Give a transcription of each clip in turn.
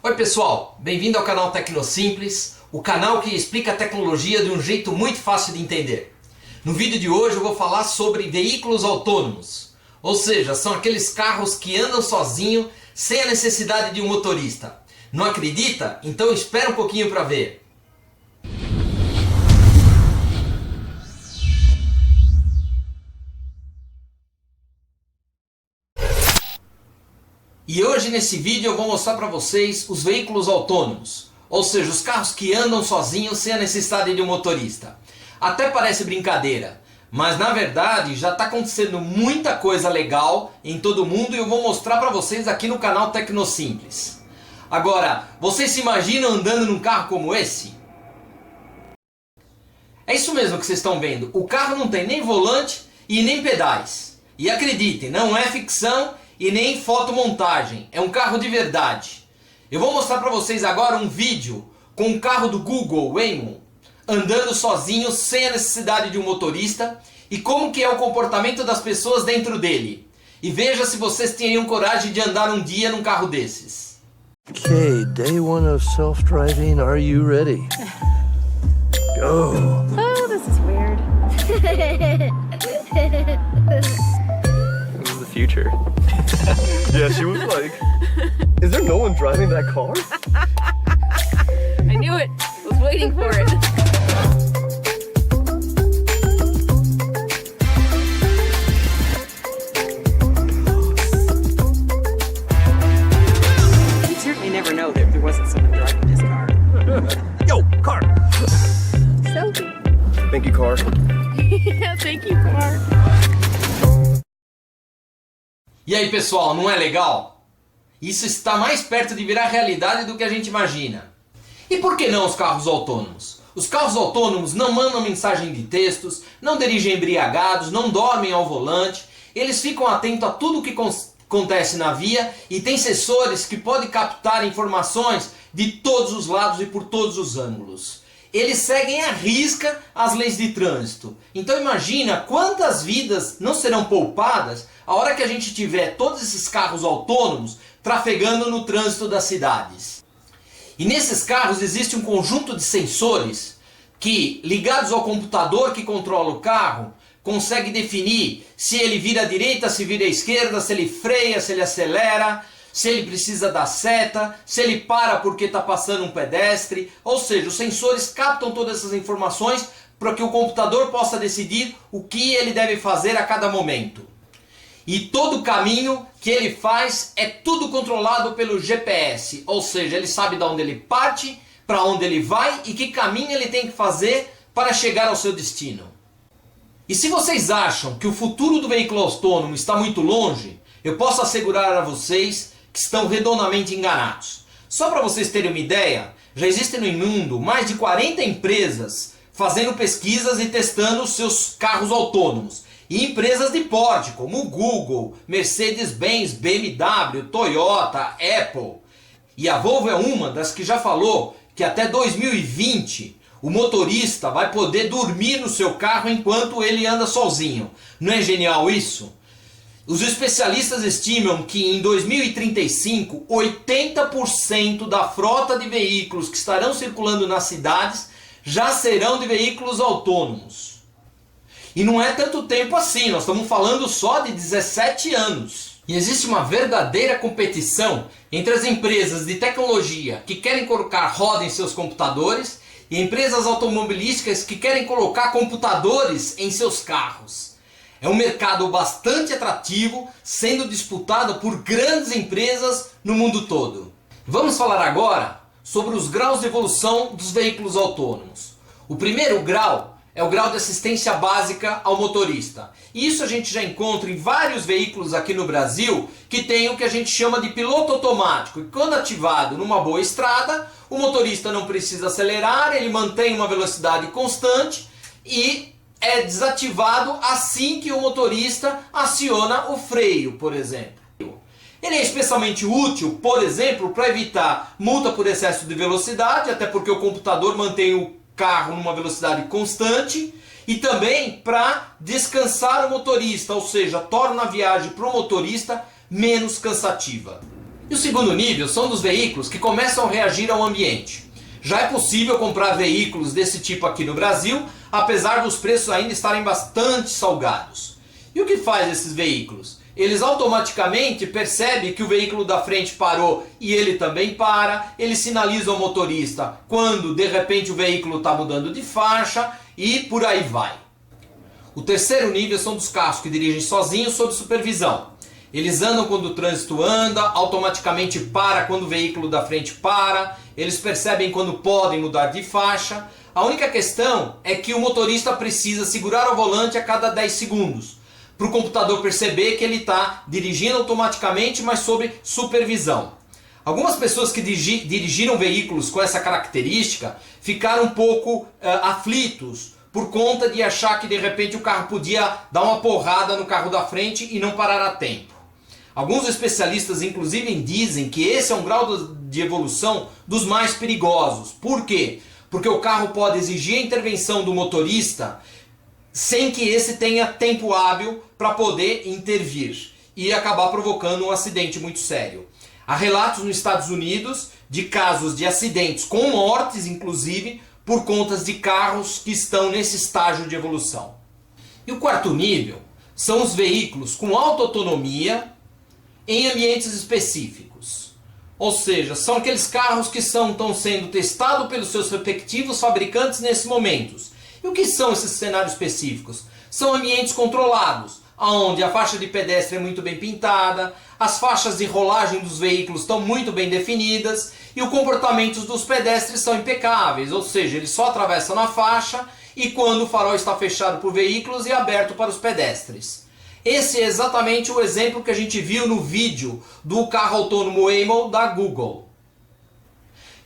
Oi pessoal, bem-vindo ao canal Tecnosimples, o canal que explica a tecnologia de um jeito muito fácil de entender. No vídeo de hoje eu vou falar sobre veículos autônomos, ou seja, são aqueles carros que andam sozinhos sem a necessidade de um motorista. Não acredita? Então espera um pouquinho para ver. E hoje nesse vídeo eu vou mostrar para vocês os veículos autônomos, ou seja, os carros que andam sozinhos sem a necessidade de um motorista. Até parece brincadeira, mas na verdade já está acontecendo muita coisa legal em todo mundo e eu vou mostrar para vocês aqui no canal Tecnosimples. Agora, vocês se imaginam andando num carro como esse? É isso mesmo que vocês estão vendo, o carro não tem nem volante e nem pedais. E acreditem, não é ficção e nem fotomontagem, é um carro de verdade. Eu vou mostrar para vocês agora um vídeo com um carro do Google Waymo andando sozinho sem a necessidade de um motorista e como que é o comportamento das pessoas dentro dele. E veja se vocês teriam coragem de andar um dia num carro desses. Okay, day one of self-driving, are you ready? Go! Oh, this is weird. This is the future. Yeah, she was like, is there no one driving that car? I knew it. I was waiting for it. He'd certainly never know that there wasn't someone driving his car. Yo, car! Selfie. Thank you, car. Yeah, thank you, car. E aí pessoal, não é legal? Isso está mais perto de virar realidade do que a gente imagina. E por que não os carros autônomos? Os carros autônomos não mandam mensagem de textos, não dirigem embriagados, não dormem ao volante, eles ficam atentos a tudo o que acontece na via e tem sensores que podem captar informações de todos os lados e por todos os ângulos. Eles seguem à risca as leis de trânsito. Então imagina quantas vidas não serão poupadas a hora que a gente tiver todos esses carros autônomos trafegando no trânsito das cidades. E nesses carros existe um conjunto de sensores que, ligados ao computador que controla o carro, consegue definir se ele vira à direita, se vira à esquerda, se ele freia, se ele acelera, se ele precisa dar seta, se ele para porque está passando um pedestre. Ou seja, os sensores captam todas essas informações para que o computador possa decidir o que ele deve fazer a cada momento. E todo o caminho que ele faz é tudo controlado pelo GPS, ou seja, ele sabe de onde ele parte, para onde ele vai e que caminho ele tem que fazer para chegar ao seu destino. E se vocês acham que o futuro do veículo autônomo está muito longe, eu posso assegurar a vocês que estão redondamente enganados. Só para vocês terem uma ideia, já existem no mundo mais de 40 empresas fazendo pesquisas e testando os seus carros autônomos. E empresas de porte como Google, Mercedes-Benz, BMW, Toyota, Apple. E a Volvo é uma das que já falou que até 2020 o motorista vai poder dormir no seu carro enquanto ele anda sozinho. Não é genial isso? Os especialistas estimam que em 2035, 80% da frota de veículos que estarão circulando nas cidades já serão de veículos autônomos. E não é tanto tempo assim, nós estamos falando só de 17 anos. E existe uma verdadeira competição entre as empresas de tecnologia que querem colocar roda em seus computadores e empresas automobilísticas que querem colocar computadores em seus carros. É um mercado bastante atrativo, sendo disputado por grandes empresas no mundo todo. Vamos falar agora sobre os graus de evolução dos veículos autônomos. O primeiro grau é o grau de assistência básica ao motorista. E isso a gente já encontra em vários veículos aqui no Brasil que tem o que a gente chama de piloto automático. E quando ativado numa boa estrada, o motorista não precisa acelerar, ele mantém uma velocidade constante e é desativado assim que o motorista aciona o freio, por exemplo. Ele é especialmente útil, por exemplo, para evitar multa por excesso de velocidade, até porque o computador mantém o carro numa velocidade constante, e também para descansar o motorista, ou seja, torna a viagem para o motorista menos cansativa. E o segundo nível são dos veículos que começam a reagir ao ambiente. Já é possível comprar veículos desse tipo aqui no Brasil, apesar dos preços ainda estarem bastante salgados. E o que faz esses veículos? Eles automaticamente percebem que o veículo da frente parou e ele também para, eles sinalizam ao motorista quando de repente o veículo está mudando de faixa e por aí vai. O terceiro nível são dos carros que dirigem sozinhos sob supervisão. Eles andam quando o trânsito anda, automaticamente para quando o veículo da frente para, eles percebem quando podem mudar de faixa. A única questão é que o motorista precisa segurar o volante a cada 10 segundos, para o computador perceber que ele está dirigindo automaticamente, mas sob supervisão. Algumas pessoas que dirigiram veículos com essa característica ficaram um pouco aflitos, por conta de achar que de repente o carro podia dar uma porrada no carro da frente e não parar a tempo. Alguns especialistas inclusive dizem que esse é um grau de evolução dos mais perigosos. Por quê? Porque o carro pode exigir a intervenção do motorista sem que esse tenha tempo hábil para poder intervir e acabar provocando um acidente muito sério. Há relatos nos Estados Unidos de casos de acidentes com mortes, inclusive, por conta de carros que estão nesse estágio de evolução. E o quarto nível são os veículos com alta autonomia em ambientes específicos. Ou seja, são aqueles carros que estão sendo testados pelos seus respectivos fabricantes nesses momentos. E o que são esses cenários específicos? São ambientes controlados, onde a faixa de pedestre é muito bem pintada, as faixas de rolagem dos veículos estão muito bem definidas e o comportamento dos pedestres são impecáveis, ou seja, eles só atravessam na faixa e quando o farol está fechado por veículos e aberto para os pedestres. Esse é exatamente o exemplo que a gente viu no vídeo do carro autônomo Waymo da Google.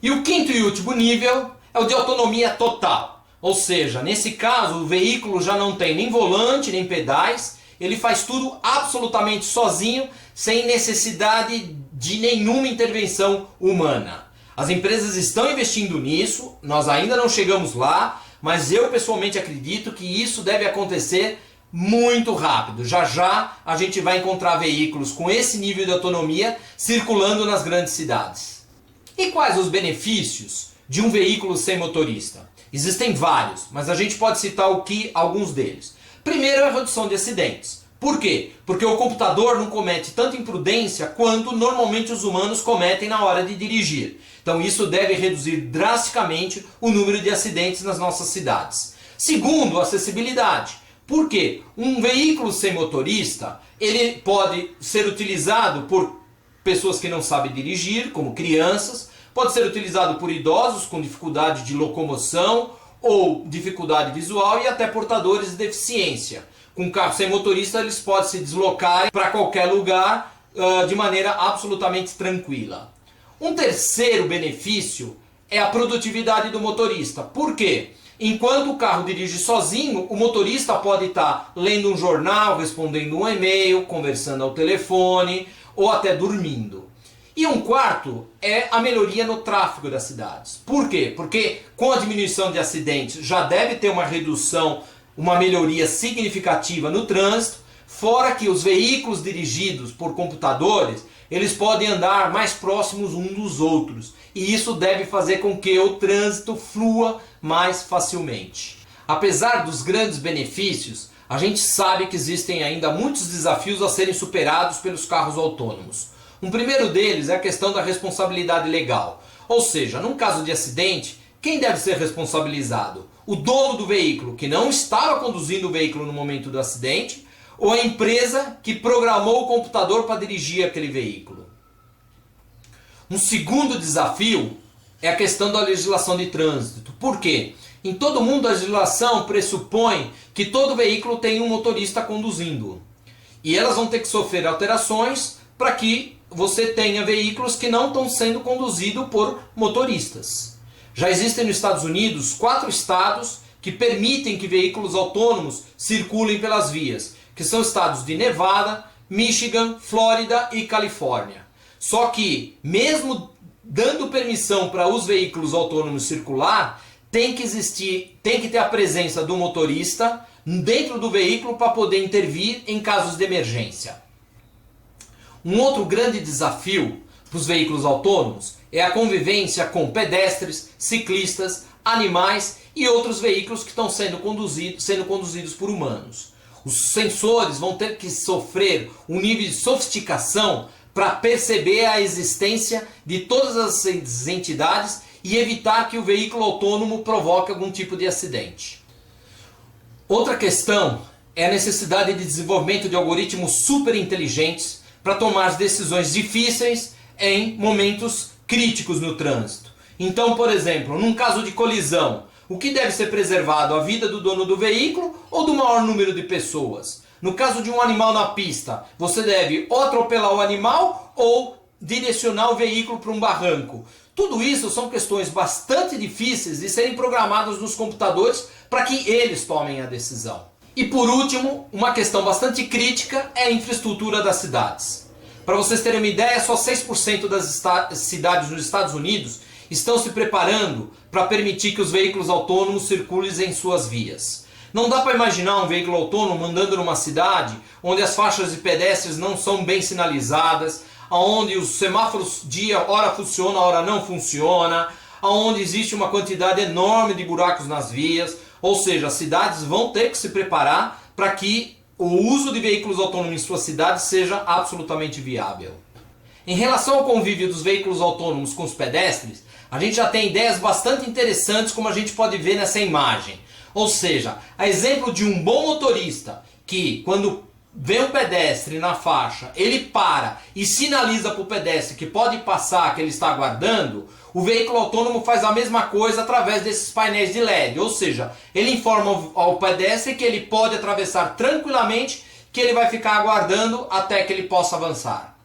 E o quinto e último nível é o de autonomia total, ou seja, nesse caso o veículo já não tem nem volante nem pedais, ele faz tudo absolutamente sozinho, sem necessidade de nenhuma intervenção humana. As empresas estão investindo nisso, nós ainda não chegamos lá, mas eu pessoalmente acredito que isso deve acontecer muito rápido. Já já a gente vai encontrar veículos com esse nível de autonomia circulando nas grandes cidades. E quais os benefícios de um veículo sem motorista? Existem vários, mas a gente pode citar alguns deles. Primeiro é a redução de acidentes. Por quê? Porque o computador não comete tanta imprudência quanto normalmente os humanos cometem na hora de dirigir. Então isso deve reduzir drasticamente o número de acidentes nas nossas cidades. Segundo, a acessibilidade. Por quê? Um veículo sem motorista, ele pode ser utilizado por pessoas que não sabem dirigir, como crianças, pode ser utilizado por idosos com dificuldade de locomoção ou dificuldade visual e até portadores de deficiência. Com carro sem motorista eles podem se deslocar para qualquer lugar de maneira absolutamente tranquila. Um terceiro benefício é a produtividade do motorista. Por quê? Enquanto o carro dirige sozinho, o motorista pode estar lendo um jornal, respondendo um e-mail, conversando ao telefone ou até dormindo. E um quarto é a melhoria no tráfego das cidades. Por quê? Porque com a diminuição de acidentes já deve ter uma redução, uma melhoria significativa no trânsito, fora que os veículos dirigidos por computadores, eles podem andar mais próximos uns dos outros. E isso deve fazer com que o trânsito flua mais facilmente. Apesar dos grandes benefícios, a gente sabe que existem ainda muitos desafios a serem superados pelos carros autônomos. Um primeiro deles é a questão da responsabilidade legal. Ou seja, num caso de acidente, quem deve ser responsabilizado? O dono do veículo, que não estava conduzindo o veículo no momento do acidente, ou a empresa que programou o computador para dirigir aquele veículo? Um segundo desafio é a questão da legislação de trânsito. Por quê? Em todo mundo a legislação pressupõe que todo veículo tem um motorista conduzindo. E elas vão ter que sofrer alterações para que você tenha veículos que não estão sendo conduzidos por motoristas. Já existem nos Estados Unidos 4 estados que permitem que veículos autônomos circulem pelas vias, que são estados de Nevada, Michigan, Flórida e Califórnia. Só que, mesmo dando permissão para os veículos autônomos circular, tem que ter a presença do motorista dentro do veículo para poder intervir em casos de emergência. Um outro grande desafio para os veículos autônomos é a convivência com pedestres, ciclistas, animais e outros veículos que estão sendo conduzidos por humanos. Os sensores vão ter que sofrer um nível de sofisticação para perceber a existência de todas as entidades e evitar que o veículo autônomo provoque algum tipo de acidente. Outra questão é a necessidade de desenvolvimento de algoritmos super inteligentes para tomar decisões difíceis em momentos críticos no trânsito. Então, por exemplo, num caso de colisão, o que deve ser preservado? A vida do dono do veículo ou do maior número de pessoas? No caso de um animal na pista, você deve ou atropelar o animal ou direcionar o veículo para um barranco. Tudo isso são questões bastante difíceis de serem programadas nos computadores para que eles tomem a decisão. E por último, uma questão bastante crítica é a infraestrutura das cidades. Para vocês terem uma ideia, só 6% das cidades nos Estados Unidos estão se preparando para permitir que os veículos autônomos circulem em suas vias. Não dá para imaginar um veículo autônomo andando numa cidade onde as faixas de pedestres não são bem sinalizadas, onde os semáforos dia hora funciona, hora não funciona, onde existe uma quantidade enorme de buracos nas vias. Ou seja, as cidades vão ter que se preparar para que o uso de veículos autônomos em suas cidades seja absolutamente viável. Em relação ao convívio dos veículos autônomos com os pedestres, a gente já tem ideias bastante interessantes, como a gente pode ver nessa imagem. Ou seja, a exemplo de um bom motorista que, quando vê um pedestre na faixa, ele para e sinaliza para o pedestre que pode passar, que ele está aguardando, o veículo autônomo faz a mesma coisa através desses painéis de LED. Ou seja, ele informa ao pedestre que ele pode atravessar tranquilamente, que ele vai ficar aguardando até que ele possa avançar.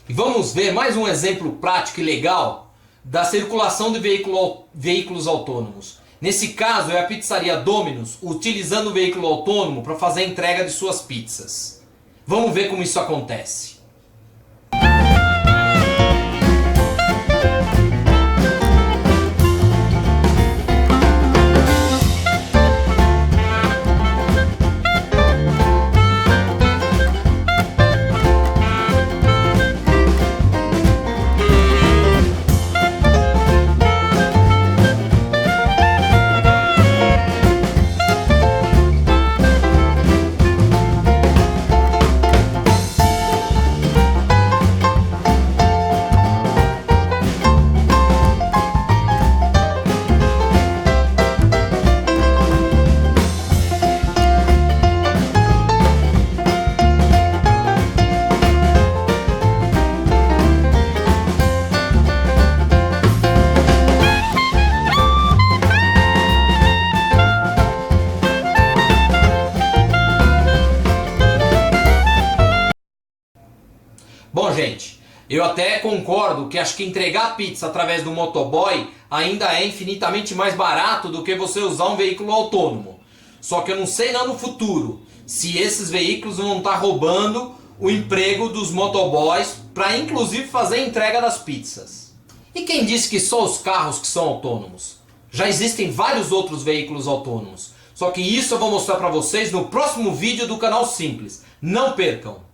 E vamos ver mais um exemplo prático e legal da circulação de veículos autônomos. Nesse caso é a pizzaria Domino's utilizando o veículo autônomo para fazer a entrega de suas pizzas. Vamos ver como isso acontece. Bom, gente, eu até concordo que acho que entregar pizza através do motoboy ainda é infinitamente mais barato do que você usar um veículo autônomo. Só que eu não sei lá no futuro se esses veículos vão estar roubando o emprego dos motoboys para inclusive fazer a entrega das pizzas. E quem disse que só os carros que são autônomos? Já existem vários outros veículos autônomos. Só que isso eu vou mostrar para vocês no próximo vídeo do canal Simples. Não percam!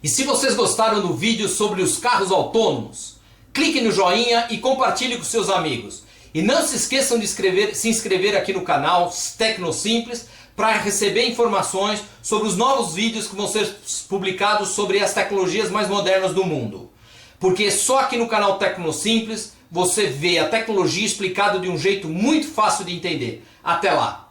E se vocês gostaram do vídeo sobre os carros autônomos, clique no joinha e compartilhe com seus amigos. E não se esqueçam de se inscrever aqui no canal Tecnosimples para receber informações sobre os novos vídeos que vão ser publicados sobre as tecnologias mais modernas do mundo. Porque só aqui no canal Tecnosimples você vê a tecnologia explicada de um jeito muito fácil de entender. Até lá!